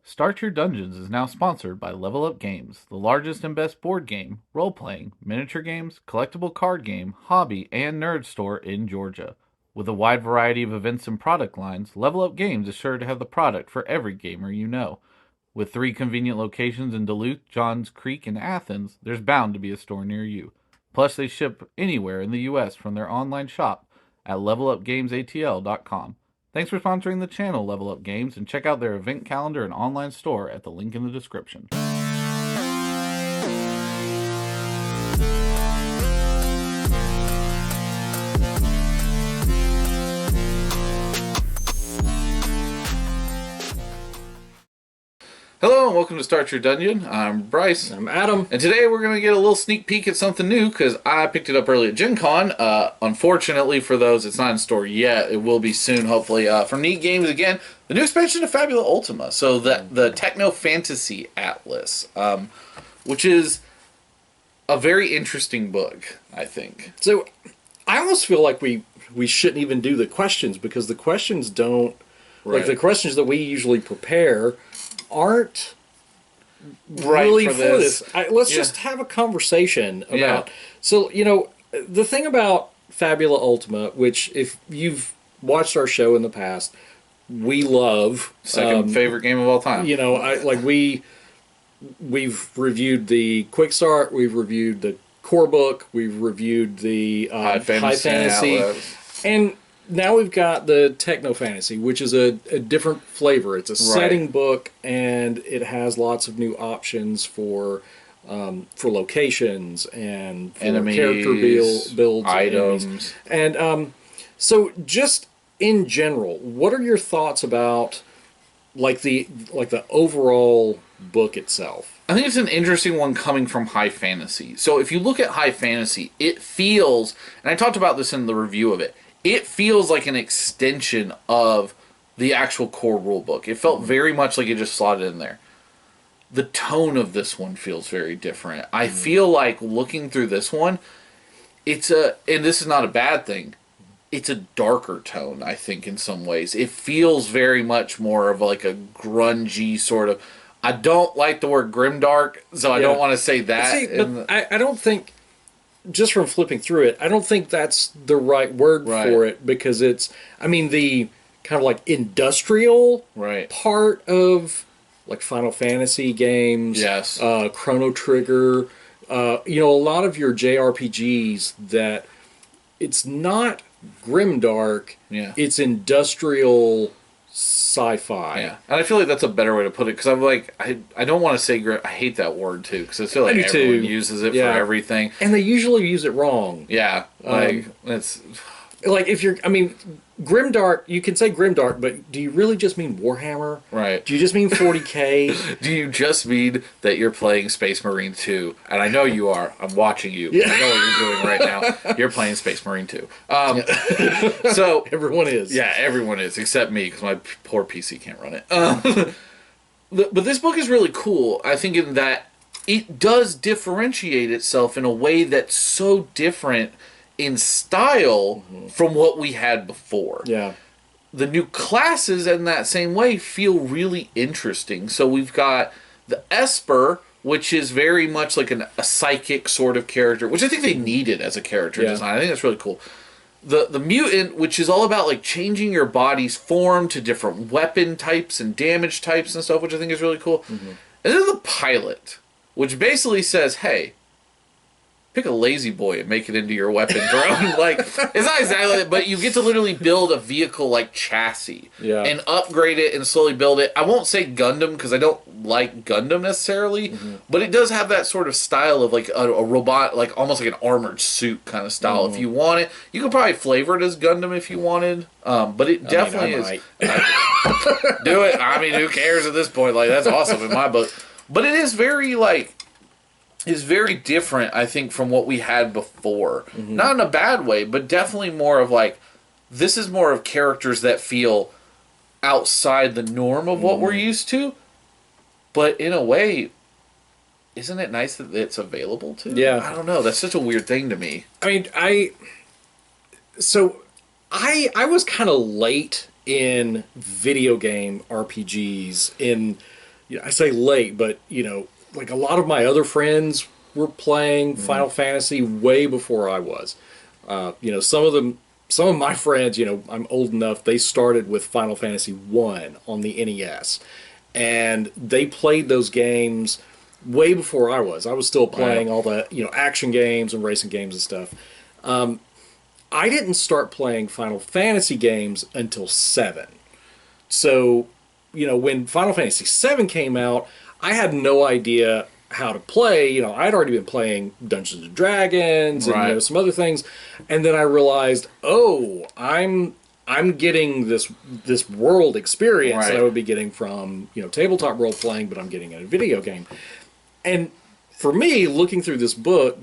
Start Your Dungeons is now sponsored by Level Up Games, the largest and best board game, role playing, miniature games, collectible card game, hobby, and nerd store in Georgia. With a wide variety of events and product lines, Level Up Games is sure to have the product for every gamer you know. With 3 convenient locations in Duluth, Johns Creek, and Athens, there's bound to be a store near you. Plus, they ship anywhere in the U.S. from their online shop at levelupgamesatl.com. Thanks for sponsoring the channel, Level Up Games, and check out their event calendar and online store at the link in the description. Hello and welcome to Start Your Dungeon. I'm Bryce. I'm Adam. And today we're going to get a little sneak peek at something new because I picked it up early at Gen Con. Unfortunately for those, it's not in store yet. It will be soon, hopefully. From Neat Games again, the new expansion to Fabula Ultima. So the Techno Fantasy Atlas, which is a very interesting book, I think. So I almost feel like we shouldn't even do the questions because the questions don't... Right. Like the questions that we usually prepare aren't right really for this. Let's just have a conversation about... Yeah. So, you know, the thing about Fabula Ultima, which if you've watched our show in the past, we love... Second favorite game of all time. You know, we've reviewed the Quick Start, we've reviewed the core book, we've reviewed the High Fantasy and now we've got the Techno Fantasy, which is a different flavor. It's a setting book, and it has lots of new options for locations and for enemies, character builds, items, and so just in general, what are your thoughts about the overall book itself? I think it's an interesting one coming from High Fantasy. So if you look at High Fantasy, it feels, and I talked about this in the review of it, it feels like an extension of the actual core rulebook. It felt very much like it just slotted in there. The tone of this one feels very different. I feel like looking through this one, and this is not a bad thing, it's a darker tone, I think, in some ways. It feels very much more of like a grungy sort of... I don't like the word grimdark, so I don't want to say that. See, but I don't think, just from flipping through it, I don't think that's the right word for it, because it's, I mean, the kind of like industrial part of like Final Fantasy games, Chrono Trigger, you know, a lot of your JRPGs that it's not grimdark, it's industrial sci-fi. Yeah, and I feel like that's a better way to put it, because I'm like, I don't want to say I hate that word too, because I feel like everyone uses it for everything, and they usually use it wrong. Yeah, like it's like if you're, I mean, grimdark. You can say grimdark, but do you really just mean Warhammer? Right? Do you just mean 40K? Do you just mean that you're playing Space Marine 2? And I know you are. I'm watching you. Yeah. I know what you're doing right now. You're playing Space Marine 2. So everyone is. Yeah, everyone is, except me, because my poor PC can't run it. But this book is really cool, I think, in that it does differentiate itself in a way that's so different in style from what we had before. Yeah. The new classes in that same way feel really interesting. So we've got the Esper, which is very much like a psychic sort of character, which I think they needed as a character design. I think that's really cool. The Mutant, which is all about like changing your body's form to different weapon types and damage types and stuff, which I think is really cool. And then the Pilot, which basically says, hey, pick a lazy boy and make it into your weapon drone. Like, it's not exactly that, but you get to literally build a vehicle like chassis and upgrade it and slowly build it. I won't say Gundam because I don't like Gundam necessarily, but it does have that sort of style of like a robot, like almost like an armored suit kind of style. If you want it, you could probably flavor it as Gundam if you wanted, but it definitely is. Do it. I mean, who cares at this point? Like, that's awesome in my book. But it is very like, is very different, I think, from what we had before. Not in a bad way, but definitely more of like, this is more of characters that feel outside the norm of what we're used to. But in a way, isn't it nice that it's available to? Yeah. I don't know. That's such a weird thing to me. I mean, I was kind of late in video game RPGs in I say late, but like a lot of my other friends were playing Final Fantasy way before I was. Some of my friends, I'm old enough, they started with Final Fantasy 1 on the NES. And they played those games way before I was. I was still playing all the, action games and racing games and stuff. I didn't start playing Final Fantasy games until 7. So, when Final Fantasy 7 came out, I had no idea how to play. I'd already been playing Dungeons and Dragons and some other things, and then I realized, I'm getting this world experience that I would be getting from tabletop role playing, but I'm getting in a video game. And for me, looking through this book,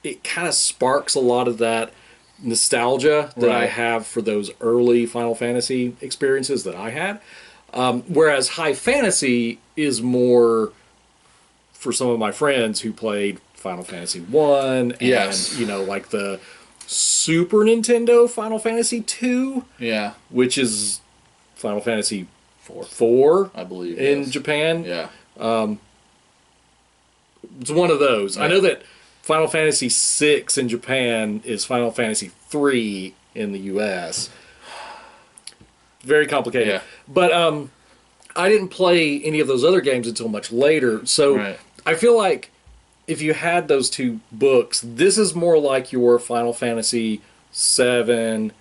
it kind of sparks a lot of that nostalgia that I have for those early Final Fantasy experiences that I had. Whereas high fantasy is more for some of my friends who played Final Fantasy 1 and, like the Super Nintendo Final Fantasy 2. Yeah. Which is Final Fantasy 4 I believe, in Japan. Yeah. It's one of those. Yeah. I know that Final Fantasy 6 in Japan is Final Fantasy 3 in the US. Very complicated. Yeah. But I didn't play any of those other games until much later. So I feel like if you had those two books, this is more like your Final Fantasy 7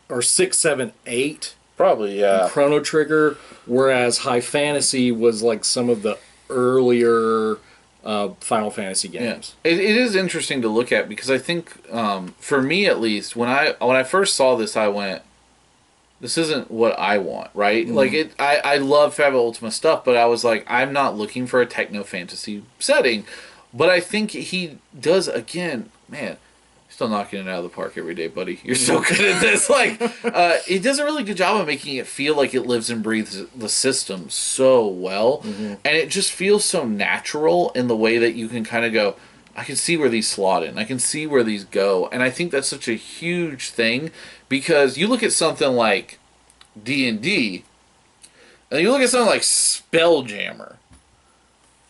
or 6, 7, 8. Probably, yeah. And Chrono Trigger, whereas High Fantasy was like some of the earlier Final Fantasy games. Yeah. It is interesting to look at because I think, for me at least, when I first saw this, I went, this isn't what I want, right? Mm-hmm. Like I love Fabula Ultima stuff, but I was like, I'm not looking for a techno fantasy setting. But I think he does again, man. Still knocking it out of the park every day, buddy. You're so good at this. Like, he does a really good job of making it feel like it lives and breathes the system so well, and it just feels so natural in the way that you can kind of go, I can see where these slot in. I can see where these go. And I think that's such a huge thing because you look at something like D&D and you look at something like Spelljammer.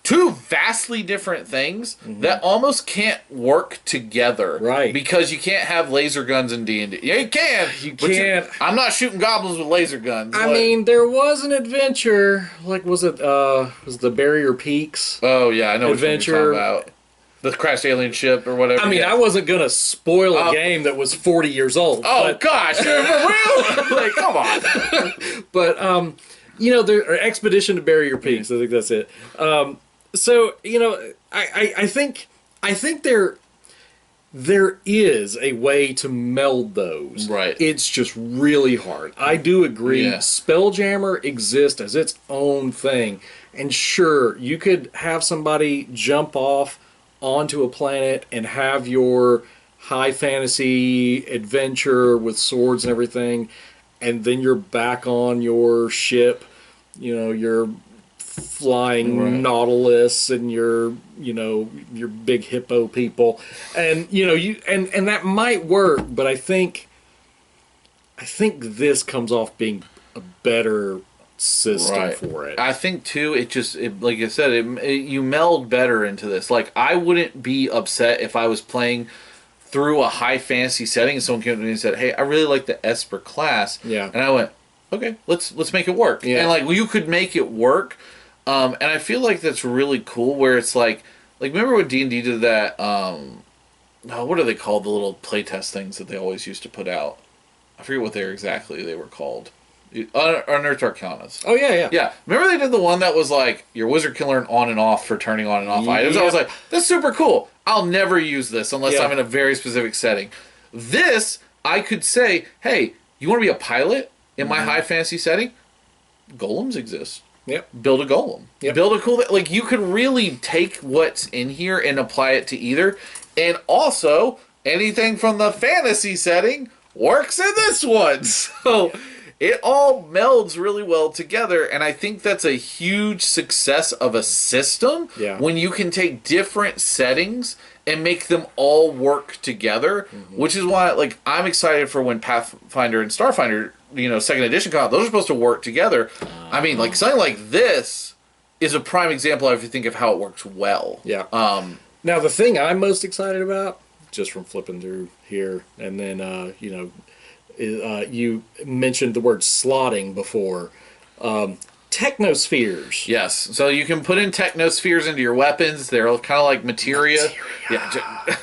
Two vastly different things that almost can't work together. Right. Because you can't have laser guns in D&D. Yeah, you can. You can't. I'm not shooting goblins with laser guns. I mean, there was an adventure. Like, was the Barrier Peaks? Oh, yeah. I know adventure. What you're talking about. The crashed alien ship or whatever. I mean, I wasn't going to spoil a game that was 40 years old. Oh, gosh. For real? Like, come on. But, there Expedition to Barrier Peaks. I think that's it. So, I think there is a way to meld those. Right. It's just really hard. I do agree. Yeah. Spelljammer exists as its own thing. And sure, you could have somebody jump off onto a planet and have your high fantasy adventure with swords and everything, and then you're back on your ship, your flying Nautilus and your big hippo people, and and that might work, but I think this comes off being a better system for it. I think too, it like I said, you meld better into this. Like, I wouldn't be upset if I was playing through a high fantasy setting and someone came to me and said, "Hey, I really like the Esper class," and I went, "Okay, let's make it work." And like, you could make it work. And I feel like that's really cool where it's like remember when D&D did that, what are they called, the little playtest things that they always used to put out? I forget what they were called. Unearthed Arcanas. Oh, yeah. Yeah. Remember they did the one that was like, your wizard can learn on and off for turning on and off items? I was like, that's super cool. I'll never use this unless I'm in a very specific setting. This, I could say, hey, you want to be a pilot in my high fantasy setting? Golems exist. Yep. Build a golem. Yep. Build a cool... Like, you could really take what's in here and apply it to either. And also, anything from the fantasy setting works in this one. So, it all melds really well together. And I think that's a huge success of a system when you can take different settings and make them all work together. Which is why, like, I'm excited for when Pathfinder and Starfinder... second edition come out, those are supposed to work together. I mean, like, something like this is a prime example, if you think of how it works well. Yeah. Now, the thing I'm most excited about, just from flipping through here, and then, you mentioned the word slotting before. Technospheres. Yes. So you can put in technospheres into your weapons. They're kind of like materia. Yeah,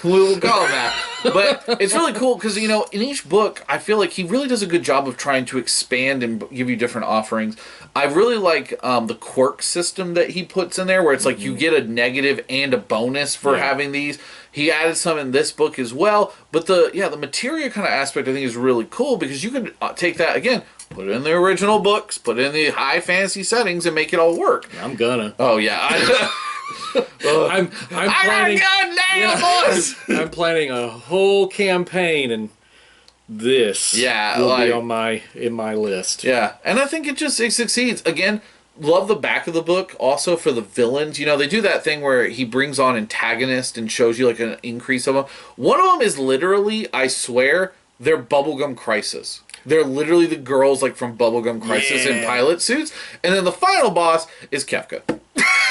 we'll call them that. But it's really cool because, in each book, I feel like he really does a good job of trying to expand and give you different offerings. I really like the quirk system that he puts in there, where it's like you get a negative and a bonus for having these. He added some in this book as well. But the materia kind of aspect, I think, is really cool because you can take that, again, put it in the original books, put it in the high fantasy settings, and make it all work. I'm gonna. Oh, yeah. I'm planning, boys! I'm planning a whole campaign, and this will be in my list. Yeah, and I think it succeeds. Again, love the back of the book also for the villains. They do that thing where he brings on antagonists and shows you like an increase of them. One of them is literally, I swear, they're Bubblegum Crisis. They're literally the girls like from Bubblegum Crisis in pilot suits. And then the final boss is Kefka.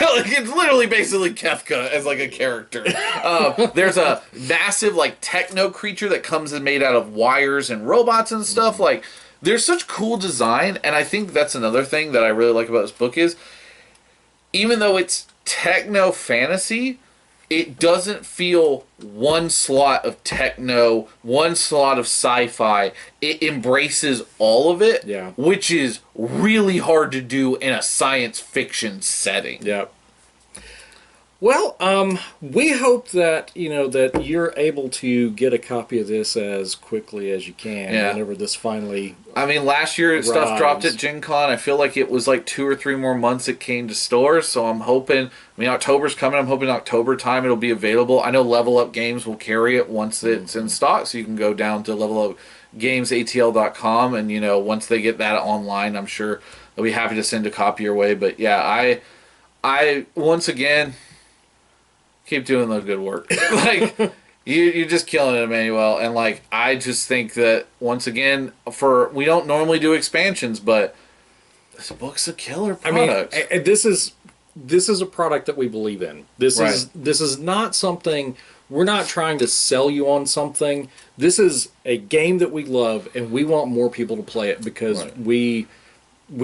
It's literally basically Kefka as like a character. There's a massive like techno creature that comes and made out of wires and robots and stuff. Like, there's such cool design. And I think that's another thing that I really like about this book is, even though it's techno fantasy, it doesn't feel one slot of techno, one slot of sci-fi. It embraces all of it, which is really hard to do in a science fiction setting. Yeah. Well, we hope that, that you're able to get a copy of this as quickly as you can whenever this finally last year arrives. Stuff dropped at Gen Con. I feel like it was like 2 or 3 more months it came to stores, so I'm hoping, October's coming. I'm hoping October time it'll be available. I know Level Up Games will carry it once it's in stock, so you can go down to levelupgamesatl.com and, once they get that online, I'm sure they'll be happy to send a copy your way. But yeah, I once again, keep doing the good work. Like, you're just killing it, Emmanuel. And like, I just think that once again, we don't normally do expansions, but this book's a killer product. This is a product that we believe in. This is not something, we're not trying to sell you on something. This is a game that we love, and we want more people to play it because we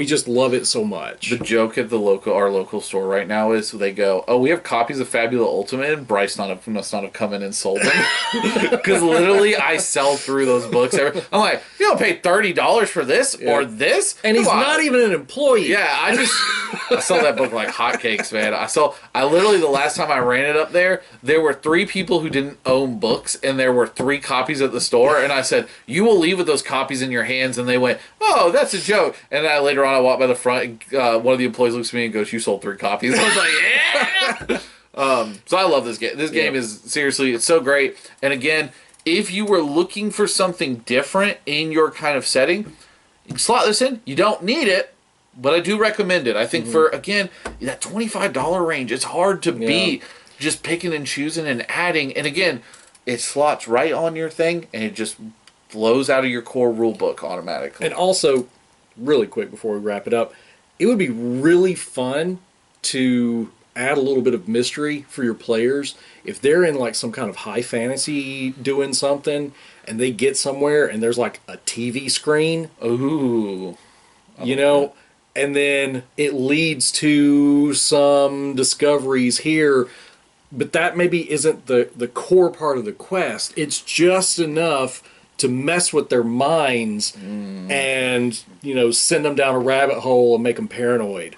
just love it so much. The joke at our local store right now is they go, "Oh, we have copies of Fabula Ultima," and Bryce must not have come in and sold them. Because literally, I sell through those books. I'm like, you don't pay $30 for this or this? And he's not even an employee. Yeah, I sell that book like hotcakes, man. I literally, the last time I ran it up there were 3 people who didn't own books, and there were 3 copies at the store, and I said, "You will leave with those copies in your hands," and they went, "Oh, that's a joke." And later on, I walked by the front, and one of the employees looks at me and goes, "You sold 3 copies." I was like, "Yeah!" So I love this game. This game is, seriously, it's so great. And again, if you were looking for something different in your kind of setting, you can slot this in. You don't need it, but I do recommend it. I think for, again, that $25 range, it's hard to beat just picking and choosing and adding. And again, it slots right on your thing, and it just flows out of your core rule book automatically. And also, really quick before we wrap it up, it would be really fun to add a little bit of mystery for your players if they're in like some kind of high fantasy doing something and they get somewhere and there's like a TV screen. Ooh. And then it leads to some discoveries here, but that maybe isn't the core part of the quest. It's just enough to mess with their minds and, send them down a rabbit hole and make them paranoid.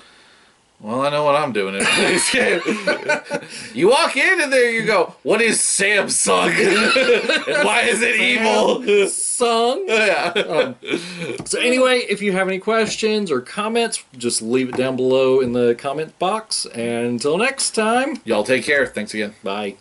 Well, I know what I'm doing in this game. You walk in and there you go, "What is Samsung? And why is it evil?" Sung. Yeah. So anyway, if you have any questions or comments, just leave it down below in the comment box. And until next time, y'all take care. Thanks again. Bye.